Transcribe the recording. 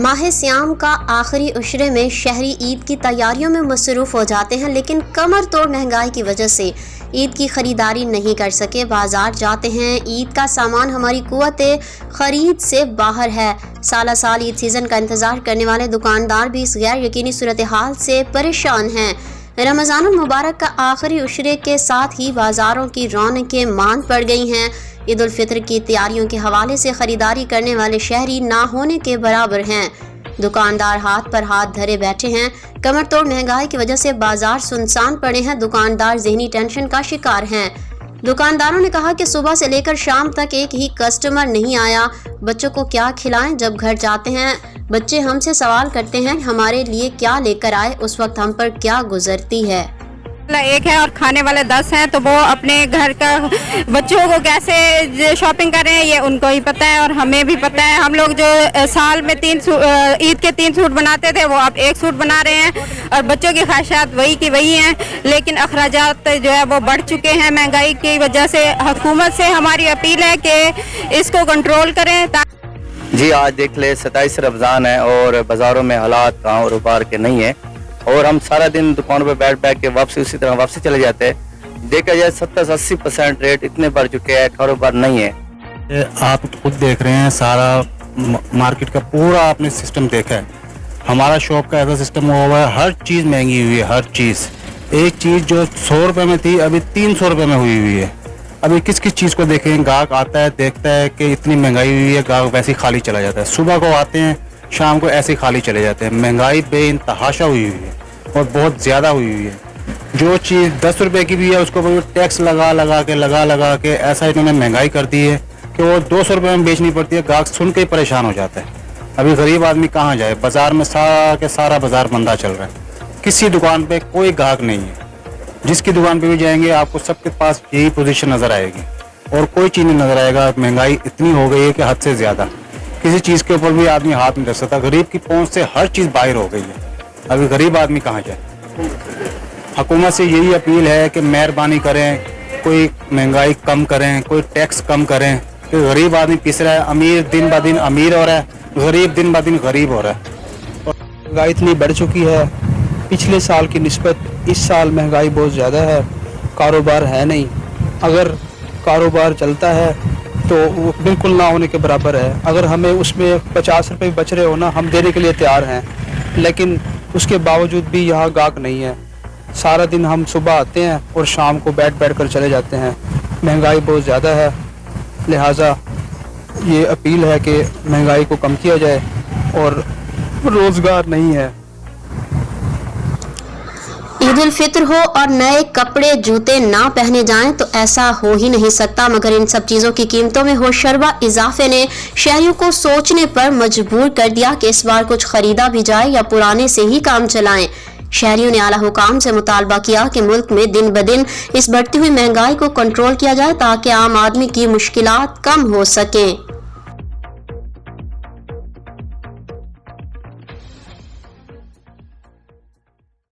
माह सियाम का आखिरी उशरे में शहरी ईद की तैयारियों में मसरूफ़ हो जाते हैं, लेकिन कमर तोड़ महंगाई की वजह से ईद की ख़रीदारी नहीं कर सके। बाज़ार जाते हैं, ईद का सामान हमारी कुव्वत ख़रीद से बाहर है। साला साल ईद सीज़न का इंतज़ार करने वाले दुकानदार भी इस गैर यकीनी सूरत हाल से परेशान हैं। रमज़ानुल मुबारक का आखिरी उशरे के साथ ही बाज़ारों की रौनकें मांद पड़ गई हैं। ईद उल फितर की तैयारियों के हवाले से ख़रीदारी करने वाले शहरी ना होने के बराबर हैं। दुकानदार हाथ पर हाथ धरे बैठे हैं। कमर तोड़ महंगाई की वजह से बाजार सुनसान पड़े हैं। दुकानदार ज़हनी टेंशन का शिकार हैं। दुकानदारों ने कहा कि सुबह से लेकर शाम तक एक ही कस्टमर नहीं आया। बच्चों को क्या खिलाएं? जब घर जाते हैं बच्चे हमसे सवाल करते हैं हमारे लिए क्या लेकर आए, उस वक्त हम पर क्या गुजरती है। एक है और खाने वाले 10 हैं, तो वो अपने घर का बच्चों को कैसे शॉपिंग कर रहे हैं ये उनको ही पता है और हमें भी पता है। हम लोग जो साल में ईद के 3 सूट बनाते थे वो अब 1 सूट बना रहे हैं और बच्चों की ख्वाहिशात वही की वही हैं, लेकिन अखराजात जो है वो बढ़ चुके हैं महंगाई की वजह से। हुकूमत से हमारी अपील है कि इसको कंट्रोल करें। जी आज देख ले 27 रमज़ान है और बाज़ारों में हालात कारोबार के नहीं है और हम सारा दिन दुकानों पे बैठ के वापसी उसी तरह वापसी चले जाते हैं। देखा जाए 70-80% रेट इतने बढ़ चुके हैं, कारोबार नहीं है। आप खुद देख रहे हैं, सारा मार्केट का पूरा आपने सिस्टम देखा है। हमारा शॉप का ऐसा सिस्टम हुआ है, हर चीज़ महंगी हुई है। हर चीज़, एक चीज़ जो 100 रुपये में थी अभी 300 रुपये में हुई हुई है। अभी किस किस चीज़ को देखें, गाहक आता है देखता है कि इतनी महंगाई हुई है, गाहक वैसे ही खाली चला जाता है। सुबह को आते हैं, शाम को ऐसे खाली चले जाते हैं। महंगाई बेइंतहाशा हुई हुई है और बहुत ज़्यादा हुई हुई है। जो चीज़ 10 रुपये की भी है उसको टैक्स लगा के ऐसा इन्होंने महंगाई कर दी है कि वो 200 रुपये में बेचनी पड़ती है। गाहक सुन के ही परेशान हो जाता है। अभी गरीब आदमी कहाँ जाए? बाज़ार में सारा के सारा बाज़ार मंदा चल रहा है। किसी दुकान पे कोई गाहक नहीं है। जिसकी दुकान पे भी जाएंगे आपको सबके पास यही पोजीशन नज़र आएगी और कोई चीज़ नहीं नज़र आएगा। महंगाई इतनी हो गई है कि हद से ज़्यादा, किसी चीज़ के ऊपर भी आदमी हाथ नहीं रख सकता। गरीब की पहुंच से हर चीज़ बाहर हो गई है। अभी गरीब आदमी कहाँ जाए? हुकूमत से यही अपील है कि मेहरबानी करें, कोई महंगाई कम करें, कोई टैक्स कम करें। कि गरीब आदमी पिस रहा है, अमीर दिन ब दिन अमीर हो रहा है, गरीब दिन ब दिन गरीब हो रहा है। महंगाई इतनी बढ़ चुकी है, पिछले साल की निस्बत इस साल महंगाई बहुत ज़्यादा है। कारोबार है नहीं, अगर कारोबार चलता है तो वो बिल्कुल ना होने के बराबर है। अगर हमें उसमें 50 रुपये बच रहे हो ना, हम देने के लिए तैयार हैं, लेकिन उसके बावजूद भी यहाँ गाहक नहीं है। सारा दिन हम सुबह आते हैं और शाम को बैठ कर चले जाते हैं। महंगाई बहुत ज़्यादा है, लिहाजा ये अपील है कि महंगाई को कम किया जाए और रोज़गार नहीं है। ईद उल फितर हो और नए कपड़े जूते ना पहने जाएं तो ऐसा हो ही नहीं सकता, मगर इन सब चीज़ों की कीमतों में होशरबा इजाफे ने शहरियों को सोचने पर मजबूर कर दिया कि इस बार कुछ खरीदा भी जाए या पुराने से ही काम चलाएं। शहरियों ने आला हुकाम से मुतालबा किया कि मुल्क में दिन ब दिन इस बढ़ती हुई महंगाई को कंट्रोल किया जाए ताकि आम आदमी की मुश्किलात कम हो सकें।